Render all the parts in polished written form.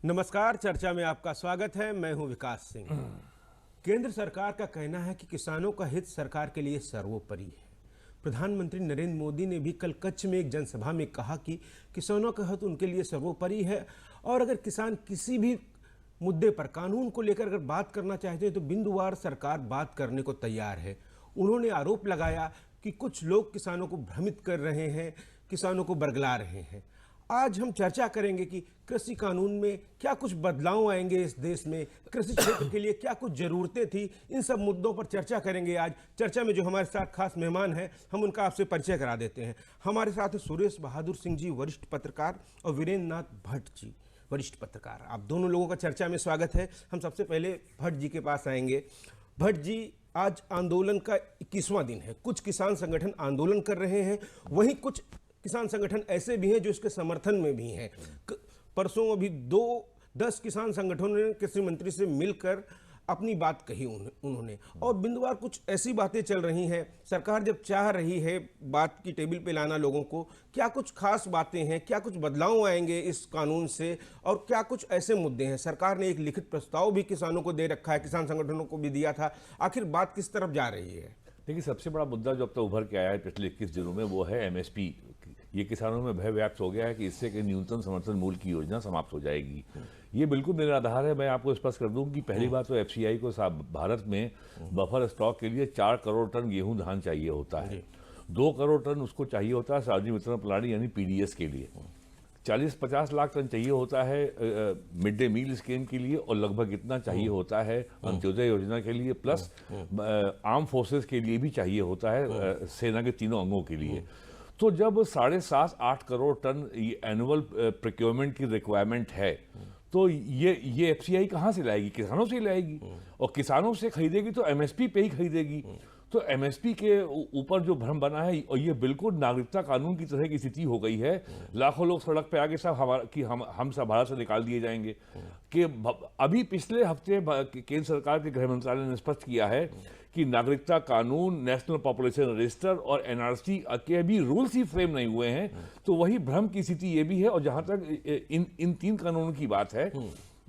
नमस्कार। चर्चा में आपका स्वागत है। मैं हूं विकास सिंह। केंद्र सरकार का कहना है कि किसानों का हित सरकार के लिए सर्वोपरि है। प्रधानमंत्री नरेंद्र मोदी ने भी कल कच्छ में एक जनसभा में कहा कि किसानों का हित उनके लिए सर्वोपरि है और अगर किसान किसी भी मुद्दे पर कानून को लेकर अगर बात करना चाहते हैं तो बिंदुवार सरकार बात करने को तैयार है। उन्होंने आरोप लगाया कि कुछ लोग किसानों को भ्रमित कर रहे हैं, किसानों को बरगला रहे हैं। आज हम चर्चा करेंगे कि कृषि कानून में क्या कुछ बदलाव आएंगे, इस देश में कृषि क्षेत्र के लिए क्या कुछ जरूरतें थी। इन सब मुद्दों पर चर्चा करेंगे। आज चर्चा में जो हमारे साथ खास मेहमान हैं, हम उनका आपसे परिचय करा देते हैं। हमारे साथ सुरेश बहादुर सिंह जी, वरिष्ठ पत्रकार, और वीरेंद्र नाथ भट्ट जी, वरिष्ठ पत्रकार। आप दोनों लोगों का चर्चा में स्वागत है। हम सबसे पहले भट्ट जी के पास आएंगे। भट्ट जी, आज आंदोलन का 21वां दिन है। कुछ किसान संगठन आंदोलन कर रहे हैं, वहीं कुछ किसान संगठन ऐसे भी हैं जो इसके समर्थन में भी हैं। परसों अभी 10 किसान संगठनों ने कृषि मंत्री से मिलकर अपनी बात कही उन्होंने, और बिंदुवार कुछ ऐसी बातें चल रही हैं। सरकार जब चाह रही है बात की टेबल पे लाना लोगों को, क्या कुछ खास बातें हैं, क्या कुछ बदलाव आएंगे इस कानून से, और क्या कुछ ऐसे मुद्दे हैं। सरकार ने एक लिखित प्रस्ताव भी किसानों को दे रखा है, किसान संगठनों को भी दिया था। आखिर बात किस तरफ जा रही है? देखिए, सबसे बड़ा मुद्दा जो अब तक उभर के आया है पिछले 21 दिनों में, वो है एमएसपी। ये किसानों में भय व्याप्त हो गया है कि इससे कि न्यूनतम समर्थन मूल्य की योजना समाप्त हो जाएगी। ये बिल्कुल निराधार है। मैं आपको स्पष्ट कर दूं कि पहली बात तो एफसीआई को भारत में बफर स्टॉक के लिए 4 करोड़ टन गेहूं धान चाहिए होता है। 2 करोड़ टन उसको चाहिए होता है सार्वजनिक वितरण प्रणाली यानी पीडीएस के लिए। 40-50 लाख टन चाहिए होता है मिड डे मील स्कीम के लिए, और लगभग इतना चाहिए होता है अंत्योदय योजना के लिए, प्लस आर्म फोर्सेस के लिए भी चाहिए होता है, सेना के तीनों अंगों के लिए। तो जब 7.5-8 करोड़ टन एनुअल प्रोक्योरमेंट की रिक्वायरमेंट है, तो ये एफसीआई कहाँ से लाएगी? किसानों से लाएगी, और किसानों से खरीदेगी तो एमएसपी पे ही खरीदेगी। तो एमएसपी के ऊपर जो भ्रम बना है, और ये बिल्कुल नागरिकता कानून की तरह की स्थिति हो गई है। लाखों लोग सड़क पे आगे साहब हम सब भारत से निकाल दिए जाएंगे। कि अभी पिछले हफ्ते केंद्र सरकार के गृह मंत्रालय ने स्पष्ट किया है कि नागरिकता कानून, नेशनल पॉपुलेशन रजिस्टर और एनआरसी के भी रूल्स ही फ्रेम नहीं हुए हैं। तो वही भ्रम की स्थिति ये भी है। और जहां तक इन 3 कानूनों की बात है,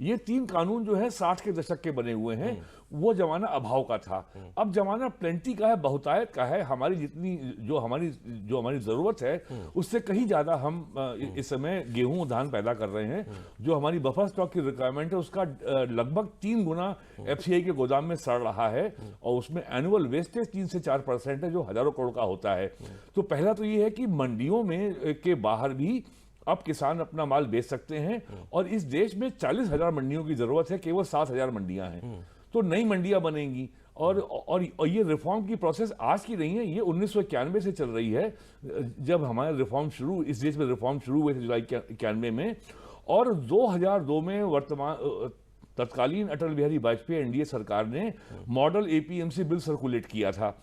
ये 3 कानून जो है 60 के दशक के बने हुए हैं। वो जमाना अभाव का था। अब जमाना प्लेंटी का है, बहुतायत का है। हमारी जितनी जो हमारी जरूरत है, उससे कहीं ज्यादा हम इस समय गेहूं धान पैदा कर रहे हैं। जो हमारी बफर स्टॉक की रिक्वायरमेंट है, उसका लगभग 3 गुना एफसीआई के गोदाम में सड़ रहा है, और उसमें एनुअल वेस्टेज 3 से 4% है, जो हजारों करोड़ का होता है। तो पहला तो ये है कि मंडियों में के बाहर भी अब किसान अपना माल बेच सकते हैं, और इस देश में 40,000 मंडियों की जरूरत है, केवल 7,000 मंडियां हैं। तो नई मंडियां बनेंगी, और ये रिफॉर्म की प्रोसेस आज की नहीं है, ये 1991 से चल रही है, जब हमारे इस देश में रिफॉर्म शुरू हुए थे जुलाई 91 में। और 2002 में तत्कालीन अटल बिहारी वाजपेयी एनडीए सरकार ने मॉडल एपीएमसी बिल सर्कुलेट किया था।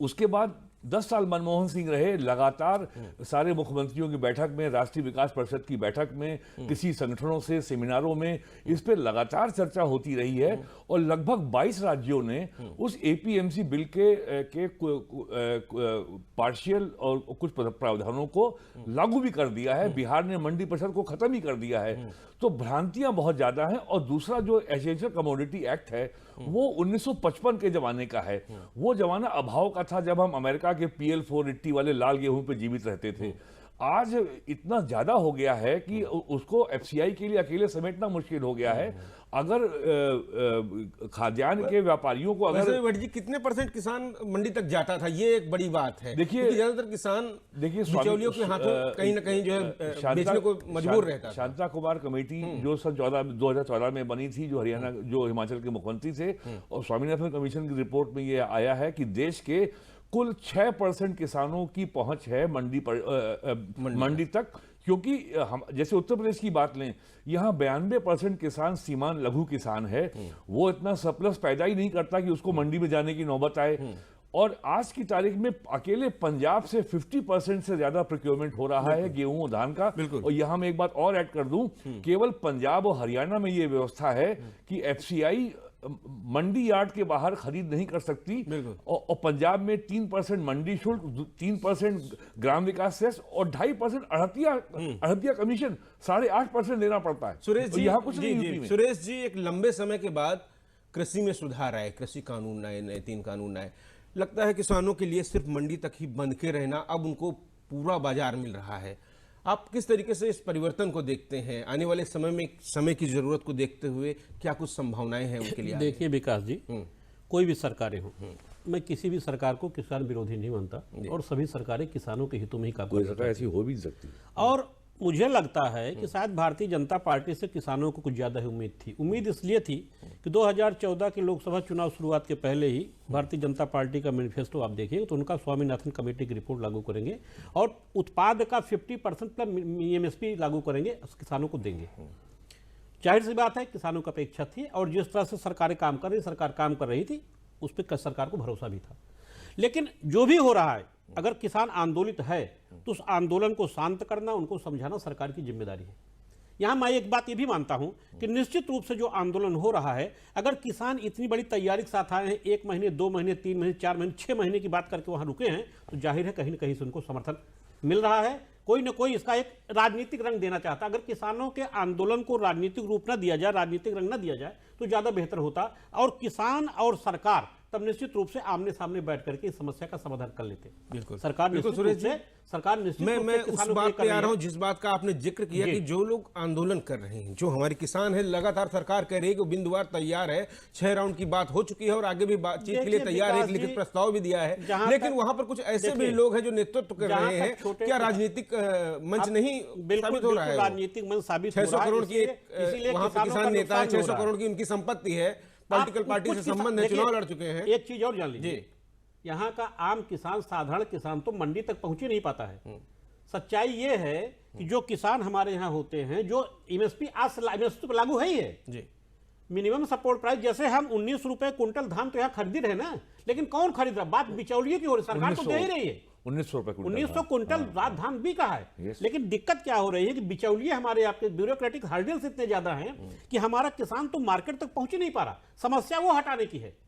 उसके बाद 10 साल मनमोहन सिंह रहे, लगातार सारे मुख्यमंत्रियों की बैठक में, राष्ट्रीय विकास परिषद की बैठक में, किसी संगठनों से सेमिनारों में इस पे लगातार चर्चा होती रही है। और लगभग 22 राज्यों ने उस एपीएमसी बिल के पार्शियल और कुछ प्रावधानों को लागू भी कर दिया है। बिहार ने मंडी परिषद को खत्म ही कर दिया है। तो भ्रांतियां बहुत ज्यादा हैं। और दूसरा जो एसेंशियल कमोडिटी एक्ट है, वो 1955 के जमाने का है। वो जमाना अभाव का था, जब हम अमेरिका के PL 480 वाले लाल गेहूं पे जीवित रहते थे। आज इतना ज्यादा हो गया है कि उसको एफसीआई के लिए अकेले समेटना मुश्किल हो गया है। अगर खाद्यान्न के व्यापारियों को भट्ट जी, कितने % किसान मंडी तक जाता था? ये एक बड़ी बात है। देखिए, ज्यादातर किसान बिचौलियों के हाथों कहीं ना कहीं जो है बेचने को मजबूर रहता था। शांता कुमार कमेटी जो सन 2014 में बनी थी, जो हिमाचल के मुख्यमंत्री थे, और स्वामीनाथन कमीशन की रिपोर्ट में ये आया है कि देश के कुल 6% किसानों की पहुंच है मंडी तक। क्योंकि हम जैसे उत्तर प्रदेश की बात लें, यहाँ 92% किसान सीमांत लघु किसान है। वो इतना सरप्लस पैदा ही नहीं करता कि उसको मंडी में जाने की नौबत आए। और आज की तारीख में अकेले पंजाब से 50% से ज्यादा प्रोक्योरमेंट हो रहा है गेहूं और धान का। और यहां मैं एक बात और ऐड कर दूं, केवल पंजाब और हरियाणा में ये व्यवस्था है कि एफसीआई मंडी यार्ड के बाहर खरीद नहीं कर सकती। बिल्कुल। और पंजाब में 3% मंडी शुल्क, 3% ग्राम विकास सेस और 2.5% अड़तिया कमीशन, 8.5% देना पड़ता है। सुरेश तो जी, यहाँ कुछ नहीं यूपी में। सुरेश जी, एक लंबे समय के बाद कृषि में सुधार आए, कृषि कानून आए, नए 3 कानून आए। लगता है किसानों के लिए सिर्फ मंडी तक ही बंध के रहना, अब उनको पूरा बाजार मिल रहा है। आप किस तरीके से इस परिवर्तन को देखते हैं? आने वाले समय में समय की जरूरत को देखते हुए क्या कुछ संभावनाएं हैं उनके लिए? देखिए विकास जी, कोई भी सरकारें हो, मैं किसी भी सरकार को किसान विरोधी नहीं मानता, और सभी सरकारें किसानों के हितों में ही काम कोई करती हैं। सरकार ऐसी हो भी नहीं सकती। और मुझे लगता है कि शायद भारतीय जनता पार्टी से किसानों को कुछ ज्यादा ही उम्मीद थी। उम्मीद इसलिए थी कि 2014 के लोकसभा चुनाव शुरुआत के पहले ही भारतीय जनता पार्टी का मैनिफेस्टो आप देखिए तो उनका स्वामीनाथन कमेटी की रिपोर्ट लागू करेंगे और उत्पाद का 50% प्लस एमएसपी लागू करेंगे, किसानों को देंगे। जाहिर सी बात है किसानों की अपेक्षा थी, और जिस तरह से सरकार काम कर रही थी उस पर सरकार को भरोसा भी था। लेकिन जो भी हो रहा है, अगर किसान आंदोलित है तो उस आंदोलन को शांत करना, उनको समझाना सरकार की जिम्मेदारी है। यहां मैं एक बात ये भी मानता हूं कि निश्चित रूप से जो आंदोलन हो रहा है, अगर किसान इतनी बड़ी तैयारी के साथ आए हैं, 1 महीने 2 महीने 3 महीने 4 महीने 6 महीने की बात करके वहां रुके हैं, तो जाहिर है कहीं ना कहीं से उनको समर्थन मिल रहा है। कोई ना कोई इसका एक राजनीतिक रंग देना चाहता। अगर किसानों के आंदोलन को राजनीतिक रूप न दिया जाए, राजनीतिक रंग न दिया जाए, तो ज्यादा बेहतर होता, और किसान और सरकार तब निश्चित रूप से आमने सामने बैठ करके इस समस्या का समाधान कर लेते। बिल्कुल। सरकार बिल्कुल निश्चित सुरेश रूप से मैं उस किसानों के बात लिए पे कर आ रही रहा हूं है। जिस बात का आपने जिक्र किया कि जो लोग आंदोलन कर रहे हैं, जो हमारे किसान हैं, लगातार सरकार कह रही है कि बिंदुवार तैयार है, 6 राउंड की बात हो चुकी है और आगे भी बातचीत के लिए देखिए तैयार है, एक विकास लिखित जी, प्रस्ताव भी दिया है। जहां लेकिन तक- वहां पर कुछ ऐसे भी देखिए, लोग हैं जो नेतृत्व कर जहां रहे तक हैं, छोटे- क्या राजनीतिक मंच नहीं बिल्कुल साबित हो रहा है? राजनीतिक मंच साबित हो 600 रहा है, करोड़ की इसीलिए वहां पर किसानों का किसान नेता है, नुकसान हो 600 रहा है। करोड़ की उनकी संपत्ति है, पॉलिटिकल आप पार्टी कुछ से किसान- संबंध है, देखिए, चुनाव लड़ चुके हैं। एक चीज और जान लीजिए, यहाँ का आम किसान, साधारण किसान तो मंडी तक पहुंच ही नहीं पाता है। सच्चाई ये है कि जो किसान हमारे यहाँ होते हैं, जो एमएसपी एमएसपी तो लागू है ही है जी, मिनिमम सपोर्ट प्राइस, जैसे हम 19 रुपए क्विंटल धान तो यहाँ खरीद रहे हैं ना, लेकिन कौन खरीद रहा? बात बिचौलिए की हो रही, सरकार तो दे ही रही है। 1900 रुपए क्विंटल 1900 क्विंटल धान बिका है। Yes. लेकिन दिक्कत क्या हो रही है कि बिचौलिए हमारे आपके ब्यूरोक्रेटिक हर्डल्स इतने ज्यादा हैं कि हमारा किसान तो मार्केट तक पहुंच ही नहीं पा रहा। समस्या वो हटाने की है।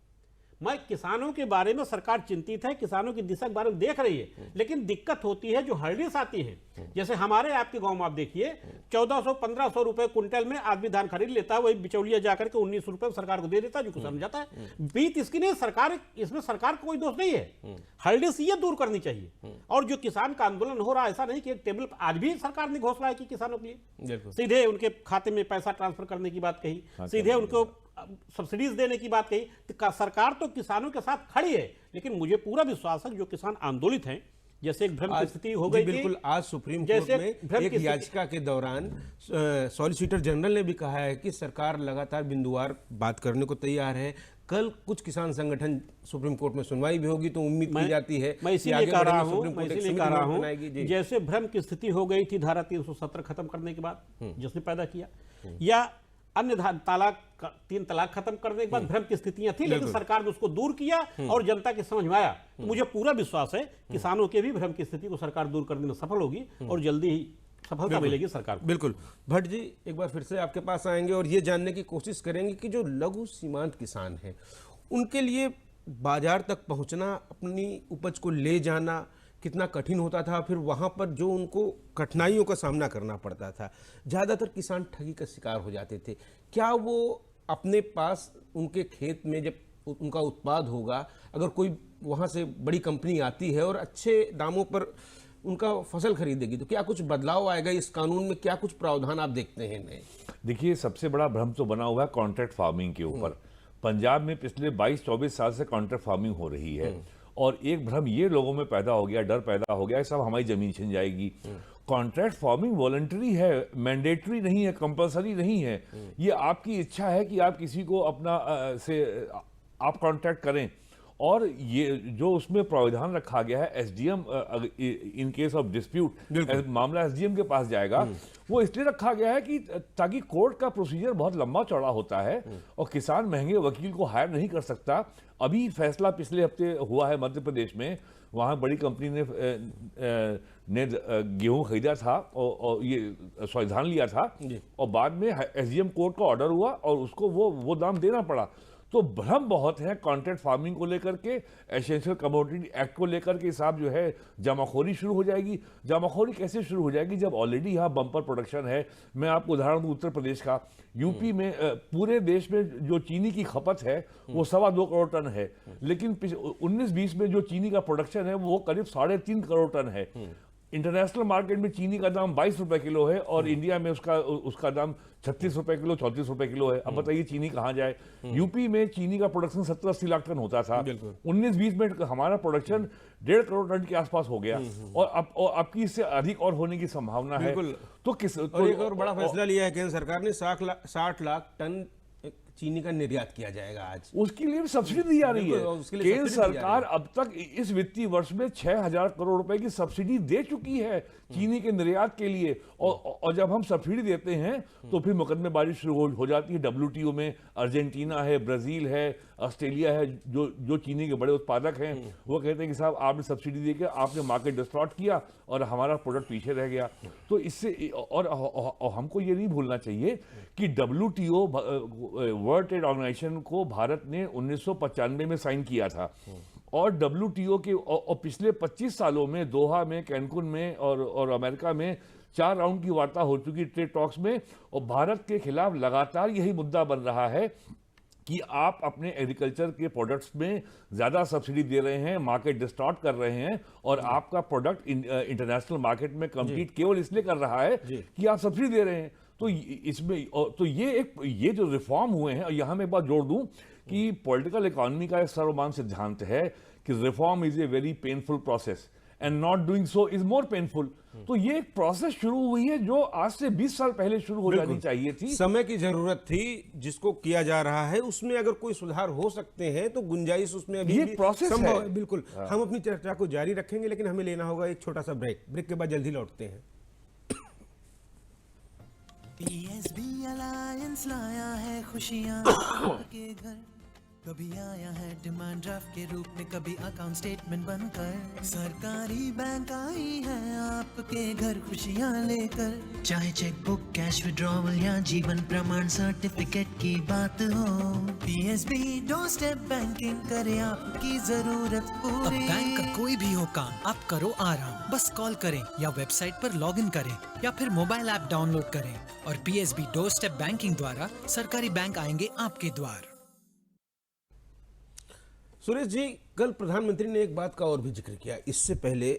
मैं किसानों के बारे में, सरकार चिंतित है, किसानों की दिशा के बारे में देख रही है, लेकिन दिक्कत होती है जो हर्डल्स आती हैं। जैसे हमारे आपके गांव में आप देखिए 1400-1500 रुपए क्विंटल में आदमी धान खरीद लेता है, वही बिचौलिया जाकर के 19 रुपए सरकार को दे देता है, जो किसान जाता है। बीत इसकी नहीं, सरकार, इसमें सरकार का कोई दोष नहीं है। हर्डल्स ये दूर करनी चाहिए। और जो किसान का आंदोलन हो रहा है, ऐसा नहीं कि एक टेबल आज भी सरकार ने घोषणा की किसानों के लिए, सीधे उनके खाते में पैसा ट्रांसफर करने की बात कही, सीधे उनको सब्सिडीज देने की बात कही। तो सरकार तो किसानों के साथ खड़ी है, लेकिन मुझे पूरा विश्वास है कि जो किसान आंदोलित हैं, जैसे एक भ्रम की स्थिति हो गई थी, बिल्कुल। आज सुप्रीम कोर्ट जैसे में भ्रम एक की स्थिति- याचिका के दौरान सॉलिसिटर जनरल ने भी कहा है कि सरकार लगातार बिंदुवार बात करने को तैयार है। कल कुछ किसान संगठन सुप्रीम कोर्ट में सुनवाई भी होगी, तो उम्मीद की जाती है मैं कि इसीलिए आगे कह रहा बढ़ेंगे, हूं, सुप्रीम मैं कोर्ट एक इसीलिए समिति कह रहा हूं, बनाएगी। जी। जैसे भ्रम की स्थिति हो गई थी धारा 317 खत्म करने के बाद, जिसने पैदा किया, या अन्य 3 तलाक खत्म करने के बाद भ्रम की स्थितियां थी, लेकिन सरकार ने उसको दूर किया और जनता के समझ में आया। तो मुझे पूरा विश्वास है किसानों के भी भ्रम की स्थिति को सरकार दूर करने में सफल होगी और जल्दी ही सफलता मिलेगी सरकार को। बिल्कुल। भट्ट जी, एक बार फिर से आपके पास आएंगे और ये जानने की कोशिश करेंगे कि जो लघु सीमांत किसान हैं, उनके लिए बाजार तक पहुंचना, अपनी उपज को ले जाना कितना कठिन होता था, फिर वहां पर जो उनको कठिनाइयों का सामना करना पड़ता था। ज़्यादातर किसान ठगी का शिकार हो जाते थे। क्या वो अपने पास उनके खेत में जब उनका उत्पाद होगा, अगर कोई वहां से बड़ी कंपनी आती है और अच्छे दामों पर उनका फसल खरीदेगी, तो क्या कुछ बदलाव आएगा इस कानून में? क्या कुछ प्रावधान आप देखते हैं नए? देखिए, सबसे बड़ा भ्रम तो बना हुआ है कॉन्ट्रैक्ट फार्मिंग के ऊपर। पंजाब में पिछले 22-24 साल से कॉन्ट्रैक्ट फार्मिंग हो रही है, और एक भ्रम ये लोगों में पैदा हो गया, डर पैदा हो गया, सब हमारी जमीन छिन जाएगी। कॉन्ट्रैक्ट फार्मिंग वॉलंटरी है, मैंडेटरी नहीं है, कंपलसरी नहीं है। ये आपकी इच्छा है कि आप किसी को अपना आप कॉन्ट्रैक्ट करें। और ये जो उसमें प्रावधान रखा गया है, SDM in case of dispute मामला एसडीएम के पास जाएगा, वो इसलिए रखा गया है कि ताकि कोर्ट का प्रोसीजर बहुत लंबा चौड़ा होता है और किसान महंगे वकील को हायर नहीं कर सकता। अभी फैसला पिछले हफ्ते हुआ है मध्य प्रदेश में, वहाँ बड़ी कंपनी ने गेहूं खरीदा था और ये संविधान लिया था, और बाद में एसडीएम कोर्ट का ऑर्डर हुआ और उसको वो दाम देना पड़ा। तो भ्रम बहुत है कॉन्ट्रैक्ट फार्मिंग को लेकर के, एसेंशियल कमोडिटी एक्ट को लेकर के। साहब जो है जमाखोरी शुरू हो जाएगी। जमाखोरी कैसे शुरू हो जाएगी जब ऑलरेडी यहाँ बम्पर प्रोडक्शन है। मैं आपको उदाहरण दूं उत्तर प्रदेश का, यूपी में पूरे देश में जो चीनी की खपत है वो 2.25 करोड़ टन है, लेकिन 19-20 में जो चीनी का प्रोडक्शन है वो करीब 3.5 करोड़ टन है। इंटरनेशनल मार्केट में चीनी का दाम 22 रुपए किलो है और इंडिया में उसका दाम 36 रुपए किलो, 34 रुपए किलो है। अब बताइए चीनी कहाँ जाए। यूपी में चीनी का प्रोडक्शन 70-80 लाख टन होता था, 19-20 में हमारा प्रोडक्शन 1.5 करोड़ टन के आसपास हो गया और अब की इससे अधिक और होने की संभावना है। तो एक और बड़ा फैसला लिया है केंद्र सरकार ने, 60 लाख टन चीनी का निर्यात किया जाएगा आज। उसके लिए भी सब्सिडी दी जा रही है। केंद्र सरकार अब तक इस वित्तीय वर्ष में 6,000 करोड़ रुपए की सब्सिडी दे चुकी है चीनी के निर्यात के लिए। और जब हम सब्सिडी देते हैं तो फिर मुकदमेबाजी शुरू हो जाती है WTO में। अर्जेंटीना है, ब्राजील है, ऑस्ट्रेलिया है, जो चीनी के बड़े उत्पादक हैं, वो कहते हैं कि साहब आपने सब्सिडी देकर आपने मार्केट डिस्टॉर्ट किया और हमारा प्रोडक्ट पीछे रह गया। तो इससे और हमको ये नहीं भूलना चाहिए कि WTO वर्ल्ड ट्रेड ऑर्गेनाइजेशन को भारत ने 1995 में साइन किया था और WTO के और पिछले 25 सालों में दोहा में, कैनकुन में और अमेरिका में 4 राउंड की वार्ता हो चुकी ट्रेड टॉक्स में। और भारत के खिलाफ लगातार यही मुद्दा बन रहा है कि आप अपने एग्रीकल्चर के प्रोडक्ट्स में ज्यादा सब्सिडी दे रहे हैं, मार्केट डिस्टॉर्ट कर रहे हैं और आपका प्रोडक्ट इंटरनेशनल मार्केट में कम्पीट केवल इसलिए कर रहा है कि आप सब्सिडी दे रहे हैं। तो इसमें तो ये जो रिफॉर्म हुए हैं, और यहाँ मैं एक बात जोड़ दूं कि पॉलिटिकल इकोनॉमी का एक सर्वमान्य सिद्धांत है कि reform is a very painful process and not doing so is more painful. तो ये एक प्रोसेस शुरू हुई है जो आज से 20 साल पहले शुरू हो जानी चाहिए थी। समय की जरूरत थी जिसको किया जा रहा है, उसमें अगर कोई सुधार हो सकते हैं तो गुंजाइश उसमें अभी भी प्रोसेस संभव है। बिल्कुल। हम अपनी चर्चा को जारी रखेंगे, लेकिन हमें लेना होगा एक छोटा सा ब्रेक के बाद जल्दी लौटते हैं। PSB अलायंस लाया है खुशियाँ के घर, कभी आया है डिमांड ड्राफ्ट के रूप में, कभी अकाउंट स्टेटमेंट बनकर। सरकारी बैंक आई है आपके घर खुशियाँ लेकर। चाहे चेक बुक, कैश विड्रॉवल या जीवन प्रमाण सर्टिफिकेट की बात हो, PSB डोर स्टेप बैंकिंग करे आपकी जरूरत पूरी। अब बैंक का कोई भी हो काम, आप करो आराम। बस कॉल करें या वेबसाइट पर लॉगिन करें या फिर मोबाइल ऐप डाउनलोड करें और PSB डोर स्टेप बैंकिंग द्वारा सरकारी बैंक आएंगे आपके द्वार। सुरेश जी, कल प्रधानमंत्री ने एक बात का और भी जिक्र किया। इससे पहले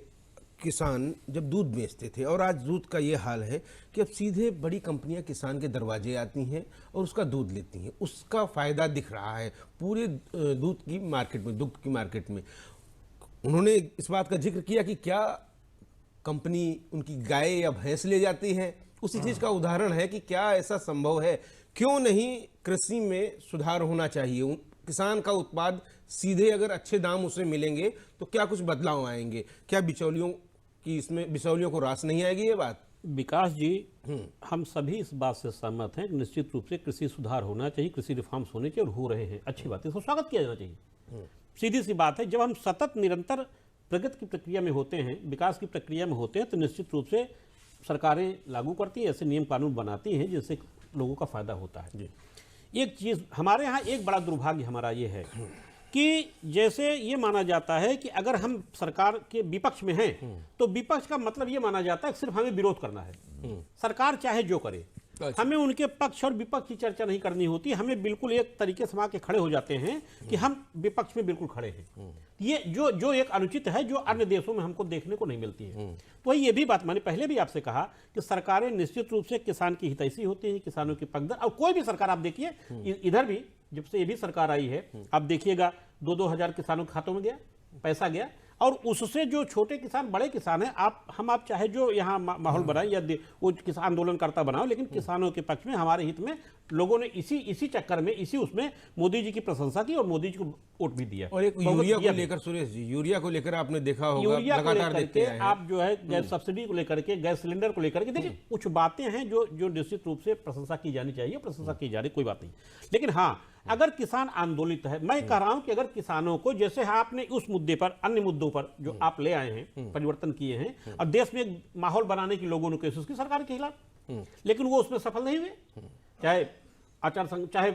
किसान जब दूध बेचते थे और आज दूध का ये हाल है कि अब सीधे बड़ी कंपनियां किसान के दरवाजे आती हैं और उसका दूध लेती हैं। उसका फायदा दिख रहा है पूरे दूध की मार्केट में, दुग्ध की मार्केट में। उन्होंने इस बात का जिक्र किया कि क्या कंपनी उनकी गाय या भैंस ले जाती है। उसी चीज का उदाहरण है कि क्या ऐसा संभव है, क्यों नहीं कृषि में सुधार होना चाहिए। किसान का उत्पाद सीधे अगर अच्छे दाम उसे मिलेंगे तो क्या कुछ बदलाव आएंगे। क्या बिचौलियों को रास नहीं आएगी ये बात। विकास जी, हम सभी इस बात से सहमत हैं कि निश्चित रूप से कृषि सुधार होना चाहिए, कृषि रिफॉर्म्स होने चाहिए और हो रहे हैं। अच्छी बात है, इसको स्वागत किया जाना चाहिए। सीधी सी बात है, जब हम सतत निरंतर प्रगति की प्रक्रिया में होते हैं, विकास की प्रक्रिया में होते हैं, तो निश्चित रूप से सरकारें लागू करती हैं, ऐसे नियम कानून बनाती हैं जिससे लोगों का फायदा होता है। एक चीज हमारे यहाँ एक बड़ा दुर्भाग्य हमारा ये है कि जैसे ये माना जाता है कि अगर हम सरकार के विपक्ष में हैं तो विपक्ष का मतलब ये माना जाता है कि सिर्फ हमें विरोध करना है। सरकार चाहे जो करे, हमें उनके पक्ष और विपक्ष की चर्चा नहीं करनी होती। हमें बिल्कुल एक तरीके से वहां के खड़े हो जाते हैं कि हम विपक्ष में बिल्कुल खड़े हैं। ये जो एक अनुचित है, जो अन्य देशों में हमको देखने को नहीं मिलती है। तो ये भी बात मैंने पहले भी आपसे कहा कि सरकारें निश्चित रूप से किसान की हितैषी होती है, किसानों की पक्षधर। और कोई भी सरकार आप देखिए, इधर भी जब से ये भी सरकार आई है, आप देखिएगा 2-2 हजार किसानों के खातों में गया पैसा गया। और उससे जो छोटे किसान, बड़े किसान हैं, आप चाहे जो यहाँ माहौल बनाए या वो किसान आंदोलनकर्ता बनाओ, लेकिन किसानों के पक्ष में, हमारे हित में लोगों ने इसी चक्कर में, उसमें मोदी जी की प्रशंसा की और मोदी जी को वोट भी दिया। और एक यूरिया को लेकर, सुरेश जी, यूरिया को लेकर आपने देखा होगा, यूरिया को लगातार लेकर के आप जो है गैस सब्सिडी को लेकर के, गैस सिलेंडर को लेकर के, देखिए कुछ बातें हैं जो निश्चित रूप से प्रशंसा की जानी चाहिए, प्रशंसा की जा रही, कोई बात नहीं। लेकिन हाँ, अगर किसान आंदोलित है, मैं कह रहा हूं कि अगर किसानों को, जैसे आपने उस मुद्दे पर, अन्य मुद्दों पर जो आप ले आए हैं, परिवर्तन किए हैं और देश में एक माहौल बनाने की लोगों ने कोशिश की सरकार के खिलाफ, लेकिन वो उसमें सफल नहीं हुए। चाहे आचार संहिता, चाहे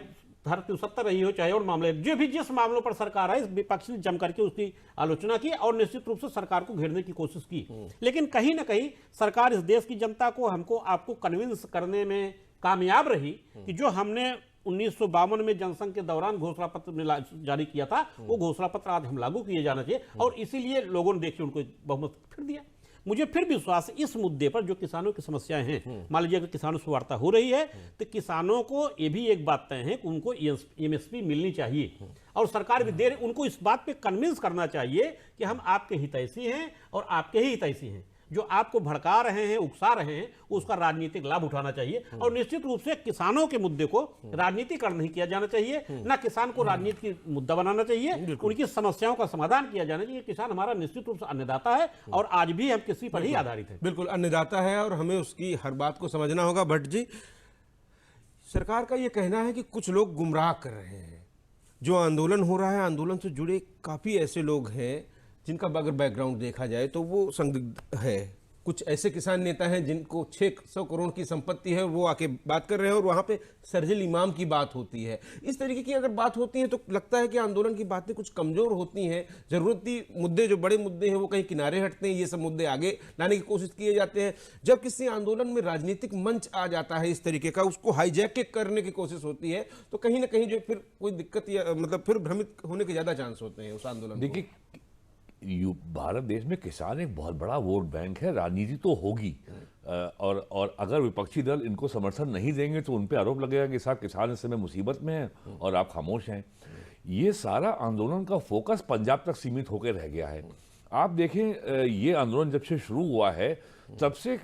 धारा 370 रही हो, चाहे और मामले, जो भी जिस मामलों पर सरकार है, विपक्ष ने जम करके उसकी आलोचना की और निश्चित रूप से सरकार को घेरने की कोशिश की। लेकिन कहीं ना कहीं सरकार इस देश की जनता को, हमको, आपको कन्विंस करने में कामयाब रही कि जो हमने 1952 में जनसंघ के दौरान घोषणा पत्र जारी किया था, वो घोषणा पत्र आज हम लागू किए जाना चाहिए, और इसीलिए लोगों ने देखिए उनको बहुमत फिर दिया। मुझे फिर विश्वास है इस मुद्दे पर, जो किसानों की समस्याएं हैं, मान लीजिए अगर किसानों से वार्ता हो रही है तो किसानों को ये भी एक बात तय है कि उनको एमएसपी मिलनी चाहिए, और सरकार भी दे रही, उनको इस बात पे कन्विंस करना चाहिए कि हम आपके हितैषी हैं और आपके ही हितैषी हैं। जो आपको भड़का रहे हैं, उकसा रहे हैं, उसका राजनीतिक लाभ उठाना चाहिए, और निश्चित रूप से किसानों के मुद्दे को राजनीतिकरण नहीं किया जाना चाहिए, ना किसान को राजनीति की मुद्दा बनाना चाहिए, उनकी समस्याओं का समाधान किया जाना चाहिए। किसान हमारा निश्चित रूप से अन्नदाता है और आज भी हम किसी पर ही आधारित है। बिल्कुल अन्नदाता है और हमें उसकी हर बात को समझना होगा। भट्ट जी, सरकार का ये कहना है कि कुछ लोग गुमराह कर रहे हैं। जो आंदोलन हो रहा है, आंदोलन से जुड़े काफ़ी ऐसे लोग हैं जिनका अगर बैकग्राउंड देखा जाए तो वो संदिग्ध है। कुछ ऐसे किसान नेता हैं जिनको 600 करोड़ की संपत्ति है, वो आके बात कर रहे हैं और वहाँ पे शरजील इमाम की बात होती है। इस तरीके की अगर बात होती है तो लगता है कि आंदोलन की बातें कुछ कमज़ोर होती हैं। ज़रूरती मुद्दे, जो बड़े मुद्दे हैं, वो कहीं किनारे हटते हैं, ये सब मुद्दे आगे लाने की कोशिश किए जाते हैं। जब किसी आंदोलन में राजनीतिक मंच आ जाता है इस तरीके का, उसको हाईजैक करने की कोशिश होती है, तो कहीं ना कहीं जो फिर कोई दिक्कत या मतलब फिर भ्रमित होने के ज़्यादा चांस होते हैं उस आंदोलन। देखिए, भारत देश में किसान एक बहुत बड़ा वोट बैंक है, राजनीति तो होगी, और अगर विपक्षी दल इनको समर्थन नहीं देंगे तो उन पे आरोप लगेगा कि साहब किसान इस समय मुसीबत में है और आप खामोश हैं। ये सारा आंदोलन का फोकस पंजाब तक सीमित होकर रह गया है। आप देखें, ये आंदोलन जब से शुरू हुआ है तब से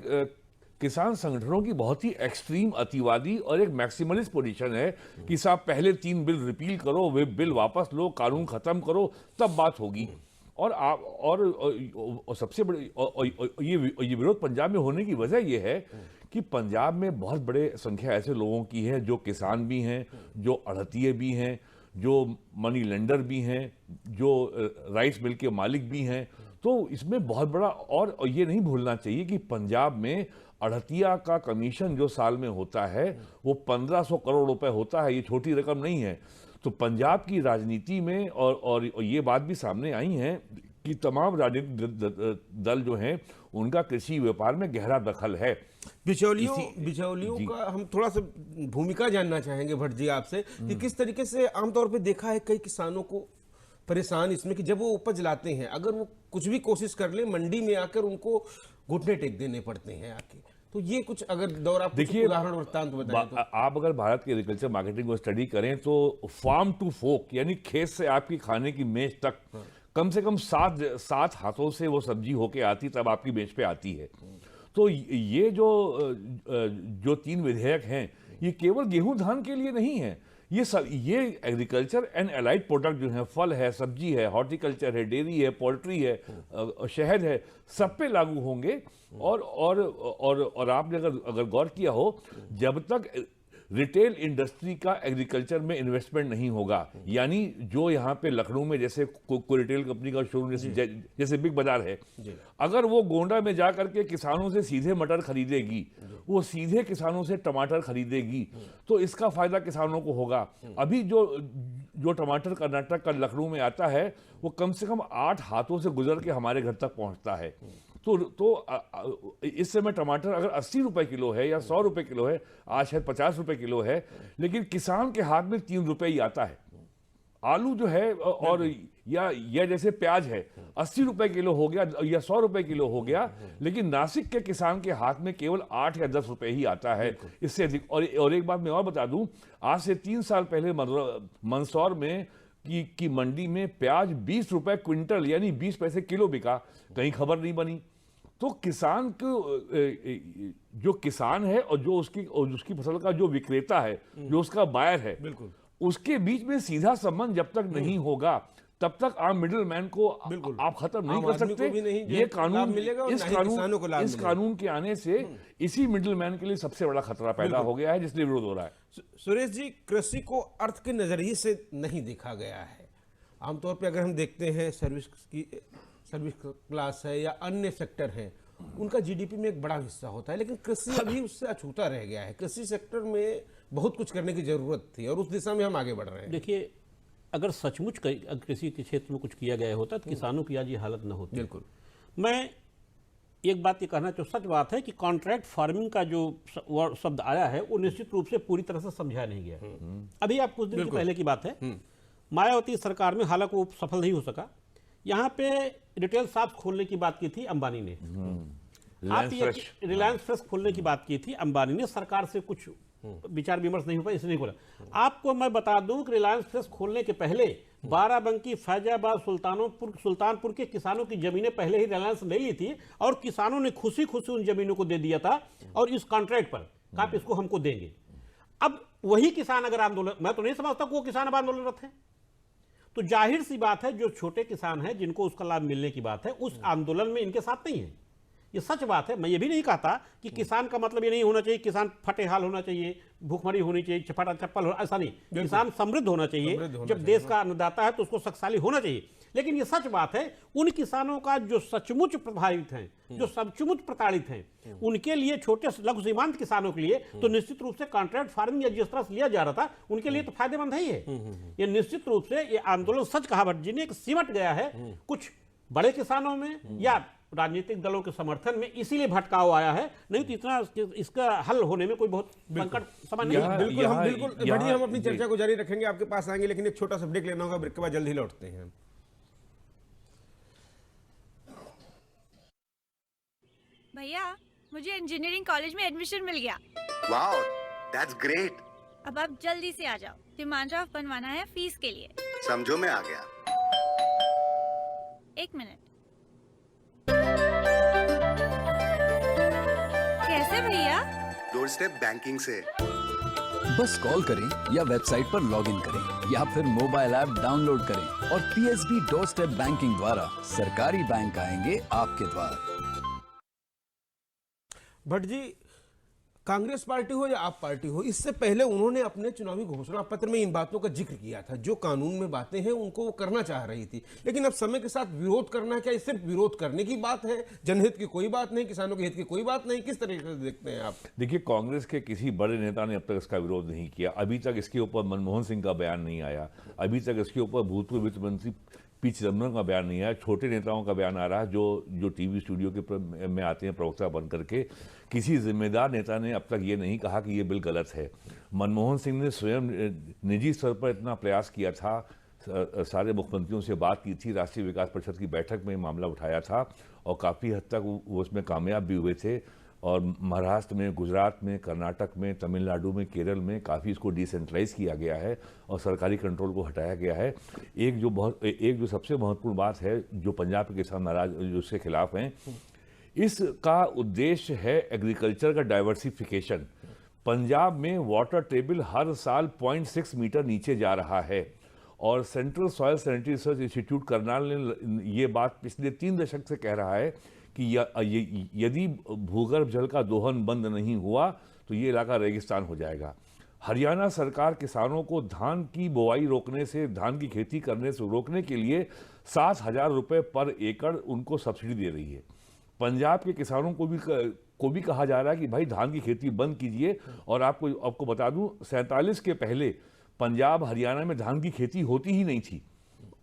किसान संगठनों की बहुत ही एक्सट्रीम अतिवादी और एक मैक्सिमलिस्ट पोजीशन है कि साहब पहले 3 बिल रिपील करो, वे बिल वापस लो, कानून खत्म करो, तब बात होगी। और आप और सबसे बड़ी ये विरोध पंजाब में होने की वजह ये है कि पंजाब में बहुत बड़े संख्या ऐसे लोगों की है जो किसान भी हैं, जो अड़हतिये भी हैं, जो मनी लेंडर भी हैं, जो राइस मिल के मालिक भी हैं। तो इसमें बहुत बड़ा, और ये नहीं भूलना चाहिए कि पंजाब में अड़हतिया का कमीशन जो साल में होता है वो 1500 करोड़ रुपए होता है। ये छोटी रकम नहीं है। तो पंजाब की राजनीति में और ये बात भी सामने आई है कि तमाम राजनीतिक दल जो हैं उनका कृषि व्यापार में गहरा दखल है। बिचौलियों का हम थोड़ा सा भूमिका जानना चाहेंगे भट्ट जी आपसे, कि किस तरीके से आमतौर पे देखा है कई किसानों को परेशान इसमें कि जब वो उपज लाते हैं, अगर वो कुछ भी कोशिश कर ले, मंडी में आकर उनको घुटने टेक देने पड़ते हैं आके। तो ये कुछ अगर दौर आप देखिए, उदाहरण वृत्तांत बताएं तो। आप अगर भारत के एग्रीकल्चर मार्केटिंग को स्टडी करें तो फार्म टू फोक, यानी खेत से आपकी खाने की मेज तक कम से कम 7 हाथों से वो सब्जी होके आती, तब आपकी मेज पे आती है। तो ये जो 3 विधेयक हैं, ये केवल गेहूं धान के लिए नहीं है। ये एग्रीकल्चर एंड एलाइड प्रोडक्ट जो हैं, फल है, सब्जी है, हॉर्टिकल्चर है, डेयरी है, पोल्ट्री है, शहद है, सब पे लागू होंगे। और आपने अगर गौर किया हो, जब तक रिटेल इंडस्ट्री का एग्रीकल्चर में इन्वेस्टमेंट नहीं होगा, यानी जो यहाँ पे लखनऊ में जैसे कोई रिटेल कंपनी का शोरूम जैसे बिग बाजार है, अगर वो गोंडा में जा करके किसानों से सीधे मटर खरीदेगी, वो सीधे किसानों से टमाटर खरीदेगी, तो इसका फायदा किसानों को होगा। अभी जो टमाटर कर्नाटक का लखनऊ में आता है, वो कम से कम 8 हाथों से गुजर के हमारे घर तक पहुंचता है। तो इस समय टमाटर अगर 80 रुपए किलो है या 100 रुपए किलो है, आज शायद 50 रुपए किलो है, लेकिन किसान के हाथ में 3 रुपए ही आता है। आलू जो है और या जैसे प्याज है, 80 रुपए किलो हो गया या 100 रुपए किलो हो गया, लेकिन नासिक के किसान के हाथ में केवल 8 या 10 रुपए ही आता है, इससे अधिक। और एक बात मैं और बता दूं, आज से 3 साल पहले मंदसौर में की मंडी में प्याज 20 रुपए क्विंटल यानी 20 पैसे किलो बिका, कहीं खबर नहीं बनी। तो किसान को, जो किसान है और जो उसकी फसल का जो विक्रेता है, जो उसका बायर है, बिल्कुल उसके बीच में सीधा संबंध जब तक नहीं होगा, तब तक आप मिडिल मैन को आप खत्म नहीं कर सकते। ये कानून, इस कानून के आने से इसी मिडिल मैन के लिए सबसे बड़ा खतरा पैदा हो गया है, जिसलिए विरोध हो रहा है। सुरेश जी, कृषि को अर्थ के नजरिए से नहीं देखा गया है। आमतौर पे अगर हम देखते हैं सर्विस क्लास है या अन्य सेक्टर हैं, उनका जीडीपी में एक बड़ा हिस्सा होता है, लेकिन कृषि अभी उससे अछूता रह गया है। कृषि सेक्टर में बहुत कुछ करने की जरूरत थी और उस दिशा में हम आगे बढ़ रहे हैं। देखिए, अगर सचमुच कृषि के क्षेत्र में कुछ किया गया होता तो किसानों की आज ये हालत न होती। बिल्कुल। मैं एक बात ये कहना चाहिए, सच बात है कि कॉन्ट्रैक्ट फार्मिंग का जो शब्द आया है वो निश्चित रूप से पूरी तरह से समझाया नहीं गया। अभी आप कुछ दिन के पहले की बात है, मायावती सरकार में, हालांकि वो सफल नहीं हो सका, यहाँ पे रिटेल शॉप खोलने की बात की थी अंबानी ने। आप ये रिलायंस फ्रेश खोलने की बात की थी अंबानी ने, सरकार से कुछ विचार विमर्श नहीं हो पाया, इसलिए नहीं खोला। आपको मैं बता दूं कि रिलायंस फ्रेश खोलने के पहले बाराबंकी, फैजाबाद, सुल्तानपुर के किसानों की जमीनें पहले ही रिलायंस ले ली थी और किसानों ने खुशी खुशी उन जमीनों को दे दिया था और इस कॉन्ट्रैक्ट पर आप इसको हमको देंगे। अब वही किसान अगर आंदोलन, मैं तो नहीं समझता कि वो किसान अब आंदोलनरत है, तो जाहिर सी बात है जो छोटे किसान हैं जिनको उसका लाभ मिलने की बात है, उस आंदोलन में इनके साथ नहीं है। ये सच बात है। मैं ये भी नहीं कहता कि किसान का मतलब ये नहीं होना चाहिए किसान फटेहाल होना चाहिए, भूखमरी होनी चाहिए, चपाटा चप्पल हो, ऐसा नहीं। किसान समृद्ध होना चाहिए, जब देश का अन्नदाता है तो उसको शक्तिशाली होना चाहिए। लेकिन ये सच बात है, उन किसानों का जो सचमुच प्रभावित हैं, जो सचमुच प्रताड़ित हैं, उनके लिए, छोटे लघु सीमांत किसानों के लिए तो निश्चित रूप से कॉन्ट्रैक्ट फार्मिंग या जिस तरह से लिया जा रहा था उनके लिए तो फायदेमंद है ही है। ये निश्चित रूप से ये आंदोलन सच कहावत जिन्हें सिमट गया है कुछ बड़े किसानों में या राजनीतिक दलों के समर्थन में, इसीलिए भटकाव आया है, नहीं तो इतना इसका हल होने में कोई बहुत संकट समय नहीं है। बिल्कुल, हम बिल्कुल बढ़िया, हम अपनी चर्चा को जारी रखेंगे, आपके पास आएंगे, लेकिन एक छोटा सा ब्रेक लेना होगा, ब्रेक के बाद जल्द ही लौटते हैं। भैया, मुझे इंजीनियरिंग कॉलेज में एडमिशन मिल गया। Wow, that's great. अब आप जल्दी से आ जाओ, डिमांड ड्राफ्ट बनवाना है फीस के लिए। समझो, मैं आ गया। एक मिनट। कैसे भैया? डोरस्टेप बैंकिंग से। बस कॉल करें या वेबसाइट पर लॉगिन करें या फिर मोबाइल ऐप डाउनलोड करें और पीएसबी डोरस्टेप बैंकिंग द्वारा सरकारी बैंक आएंगे आपके द्वार। भट्ट जी, कांग्रेस पार्टी हो या आप पार्टी हो, इससे पहले उन्होंने अपने चुनावी घोषणा पत्र में इन बातों का जिक्र किया था। जो कानून में बातें हैं उनको वो करना चाह रही थी, लेकिन अब समय के साथ विरोध करना, क्या सिर्फ विरोध करने की बात है? जनहित की कोई बात नहीं, किसानों के हित की कोई बात नहीं, किस तरीके से देखते हैं आप? देखिए, कांग्रेस के किसी बड़े नेता ने अब तक इसका विरोध नहीं किया। अभी तक इसके ऊपर मनमोहन सिंह का बयान नहीं आया, अभी तक इसके ऊपर भूतपूर्व वित्त मंत्री पी चिदम्बरम का बयान नहीं आया। छोटे नेताओं का बयान आ रहा है जो टीवी स्टूडियो के में आते हैं प्रवक्ता बन करके। किसी जिम्मेदार नेता ने अब तक ये नहीं कहा कि ये बिल गलत है। मनमोहन सिंह ने स्वयं निजी स्तर पर इतना प्रयास किया था, सारे मुख्यमंत्रियों से बात की थी, राष्ट्रीय विकास परिषद की बैठक में मामला उठाया था और काफ़ी हद तक वो उसमें कामयाब भी हुए थे। और महाराष्ट्र में, गुजरात में, कर्नाटक में, तमिलनाडु में, केरल में काफ़ी इसको डिसेंट्रलाइज किया गया है और सरकारी कंट्रोल को हटाया गया है। एक जो सबसे महत्वपूर्ण बात है, जो पंजाब के किसान नाराज जो उसके खिलाफ हैं, इसका उद्देश्य है एग्रीकल्चर का डाइवर्सिफिकेशन। पंजाब में वाटर टेबल हर साल 0.6 मीटर नीचे जा रहा है और central soil sanitary research institute Karnal ने ये बात पिछले 3 दशक से कह रहा है कि यदि भूगर्भ जल का दोहन बंद नहीं हुआ तो ये इलाका रेगिस्तान हो जाएगा। हरियाणा सरकार किसानों को धान की बुआई रोकने से, धान की खेती करने से रोकने के लिए 7,000 रुपये पर एकड़ उनको सब्सिडी दे रही है। पंजाब के किसानों को भी कहा जा रहा है कि भाई धान की खेती बंद कीजिए। और आपको बता दूं, 47 के पहले पंजाब हरियाणा में धान की खेती होती ही नहीं थी।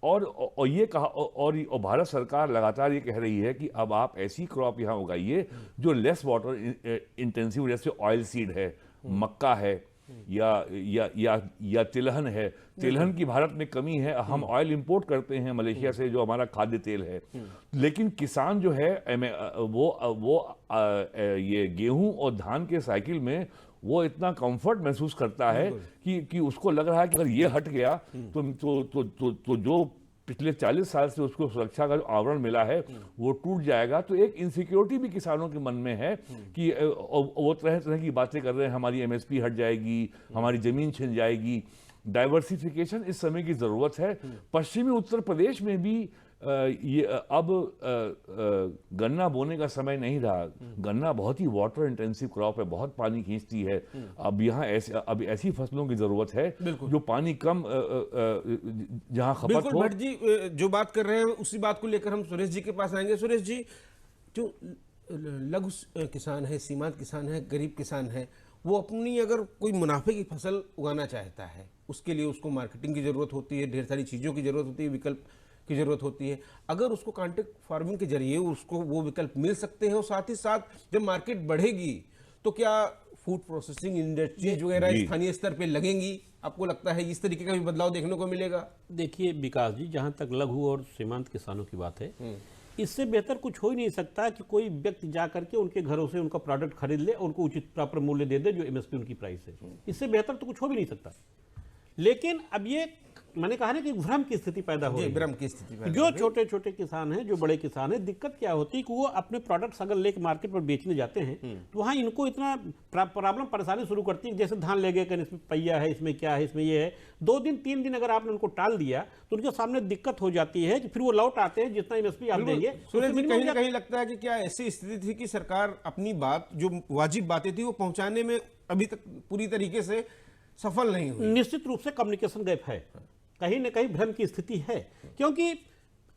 और ये कहा, और भारत सरकार लगातार ये कह रही है कि अब आप ऐसी क्रॉप यहाँ उगाइए जो लेस वाटर इंटेंसिव, जैसे ऑयल सीड है, मक्का है या तिलहन है। तिलहन की भारत में कमी है, हम ऑयल इंपोर्ट करते हैं मलेशिया से जो हमारा खाद्य तेल है। लेकिन किसान जो है वो ये गेहूं और धान के साइकिल में वो इतना कंफर्ट महसूस करता है कि उसको लग रहा है कि अगर ये हट गया तो जो पिछले 40 साल से उसको सुरक्षा का जो आवरण मिला है वो टूट जाएगा। तो एक इनसिक्योरिटी भी किसानों के मन में है कि वो तरह तरह की बातें कर रहे हैं, हमारी एमएसपी हट जाएगी, हमारी जमीन छिन जाएगी। डाइवर्सिफिकेशन इस समय की जरूरत है। पश्चिमी उत्तर प्रदेश में भी ये अब गन्ना बोने का समय नहीं रहा। गन्ना बहुत ही वाटर इंटेंसिव क्रॉप है, बहुत पानी खींचती है। अब यहाँ ऐसी फसलों की जरूरत है जो पानी कम जहाँ खपत हो। भट्ट जी जो बात कर रहे हैं उसी बात को लेकर हम सुरेश जी के पास आएंगे। सुरेश जी, जो लघु किसान है, सीमांत किसान है, गरीब किसान है, वो अपनी अगर कोई मुनाफे की फसल उगाना चाहता है, उसके लिए उसको मार्केटिंग की ज़रूरत होती है, ढेर सारी चीज़ों की ज़रूरत होती है, विकल्प की ज़रूरत होती है। अगर उसको कॉन्ट्रैक्ट फार्मिंग के जरिए उसको वो विकल्प मिल सकते हैं, और साथ ही साथ जब मार्केट बढ़ेगी तो क्या फूड प्रोसेसिंग इंडस्ट्रीज वगैरह स्थानीय स्तर पे लगेंगी? आपको लगता है इस तरीके का भी बदलाव देखने को मिलेगा? देखिए विकास जी, जहां तक लघु और सीमांत किसानों की बात है, इससे बेहतर कुछ हो ही नहीं सकता कि कोई व्यक्ति जा करके उनके घरों से उनका प्रोडक्ट खरीद ले और उनको उचित प्रॉपर मूल्य दे दे जो एमएसपी उनकी प्राइस है। इससे बेहतर तो कुछ हो भी नहीं सकता। लेकिन अब ये मैंने कहा ना कि भ्रम की स्थिति पैदा हो रही है। भ्रम की स्थिति पैदा जो हो रही है। छोटे छोटे किसान हैं, जो बड़े किसान हैं, दिक्कत क्या होती है कि वो अपने प्रोडक्ट्स अगर लेके मार्केट पर बेचने जाते हैं तो वहाँ इनको इतना प्रॉब्लम परेशानी शुरू करती है। जैसे धान ले गए, कहीं इसमें पहिया है, इसमें क्या है, इसमें ये है। 2 दिन 3 दिन अगर आपने उनको टाल दिया तो उनके सामने दिक्कत हो जाती है कि फिर वो लौट आते हैं जितना एमएसपी आप देंगे। सुरेश जी, कहीं ना कहीं लगता है कि क्या ऐसी स्थिति थी कि सरकार अपनी बात, जो वाजिब बातें थी, वो पहुंचाने में अभी तक पूरी तरीके से सफल नहीं हुई? निश्चित रूप से कम्युनिकेशन गैप है, कहीं ना कहीं भ्रम की स्थिति है। क्योंकि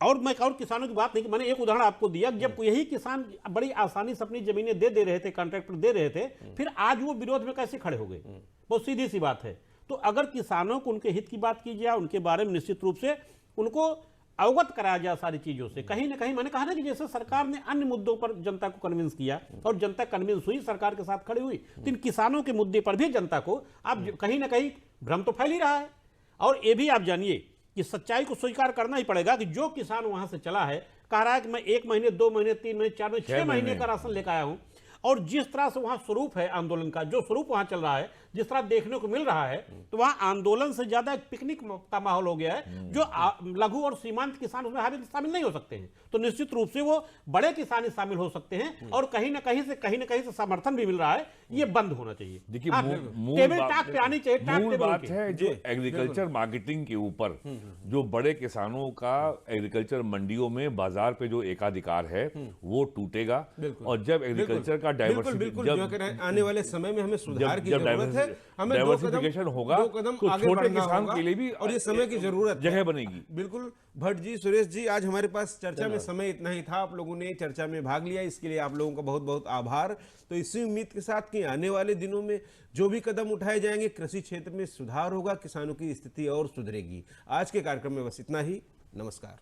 और मैं और किसानों की बात नहीं कि मैंने एक उदाहरण आपको दिया, जब यही किसान बड़ी आसानी से अपनी जमीनें दे रहे थे, कॉन्ट्रैक्ट पर दे रहे थे, फिर आज वो विरोध में कैसे खड़े हो गए? बहुत सीधी सी बात है। तो अगर किसानों को उनके हित की बात की जाए, उनके बारे में निश्चित रूप से उनको अवगत कराया जाए सारी चीजों से, कहीं ना कहीं मैंने कहा ना कि जैसे सरकार ने अन्य मुद्दों पर जनता को कन्विंस किया और जनता कन्विंस हुई, सरकार के साथ खड़ी हुई, तो इन किसानों के मुद्दे पर भी जनता को अब कहीं ना कहीं भ्रम तो फैल ही रहा है। और ये भी आप जानिए कि सच्चाई को स्वीकार करना ही पड़ेगा कि जो किसान वहां से चला है, कह रहा है कि मैं 1 महीने, 2 महीने, 3 महीने, 4 महीने, 6 महीने का राशन लेकर आया हूं, और जिस तरह से वहां स्वरूप है आंदोलन का, जो स्वरूप वहां चल रहा है, जिस तरह देखने को मिल रहा है, तो वहां आंदोलन से ज्यादा एक पिकनिक का माहौल हो गया है, जो लघु और सीमांत किसान उसमें शामिल नहीं हो सकते हैं। तो निश्चित रूप से वो बड़े किसान ही शामिल हो सकते हैं, और कहीं ना कहीं से समर्थन भी मिल रहा है। ये बंद होना चाहिए। देखिए, टेबल टॉक पे आनी चाहिए। मूल बात है जो एग्रीकल्चर मार्केटिंग के ऊपर जो बड़े किसानों का एग्रीकल्चर मंडियों में, बाजार पे जो एकाधिकार है वो टूटेगा। और जब एग्रीकल्चर का आने वाले समय में हमें सुधार की जरूरत है, हमें डाइवर्सिफिकेशन होगा, तो आगे छोटे बढ़ना किसान होगा, के लिए भी और ये समय की जरूरत जगह बनेगी। बिल्कुल। भट्ट जी, सुरेश जी, आज हमारे पास चर्चा में समय इतना ही था। आप लोगों ने चर्चा में भाग लिया, इसके लिए आप लोगों का बहुत बहुत आभार। तो इसी उम्मीद के साथ कि आने वाले दिनों में जो भी कदम उठाए जाएंगे, कृषि क्षेत्र में सुधार होगा, किसानों की स्थिति और सुधरेगी। आज के कार्यक्रम में बस इतना ही। नमस्कार।